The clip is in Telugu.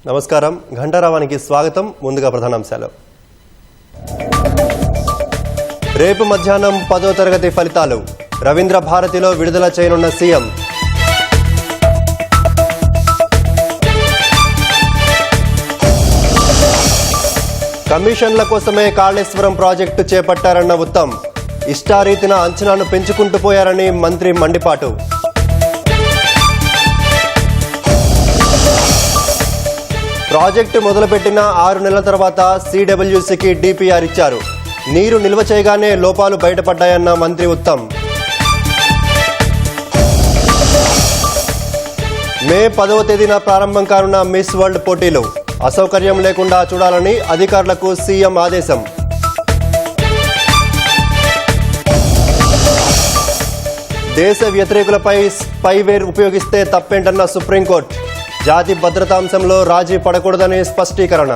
నమస్కారం ఘంటారావానికి స్వాగతం. ముందుగా ప్రధానాంశాలు. రేపు మధ్యాహ్నం 10వ తరగతి ఫలితాలు రవీంద్ర భారతిలో విడుదల చేయనున్న సీఎం. కమిషన్ల కోసమే కాళేశ్వరం ప్రాజెక్టు చేపట్టారన్న ఉత్తమ్. ఇష్టారీతిన అంచనాను పెంచుకుంటూ పోయారని మంత్రి మండిపాటు. ప్రాజెక్టు మొదలుపెట్టిన 6 నెలల తర్వాత సిడబ్ల్యూసీకి డిపిఆర్ ఇచ్చారు. నీరు నిల్వ చేయగానే లోపాలు బయటపడ్డాయన్న మంత్రి ఉత్తమ్. మే 10వ తేదీన ప్రారంభం కానున్న మిస్ వరల్డ్ పోటీలు అసౌకర్యం లేకుండా చూడాలని అధికారులకు సీఎం ఆదేశం. దేశ వ్యతిరేకులపై స్పైవేర్ ఉపయోగిస్తే తప్పేంటన్న సుప్రీంకోర్టు. జాతి భద్రతా అంశంలో రాజీ పడకూడదని స్పష్టీకరణ.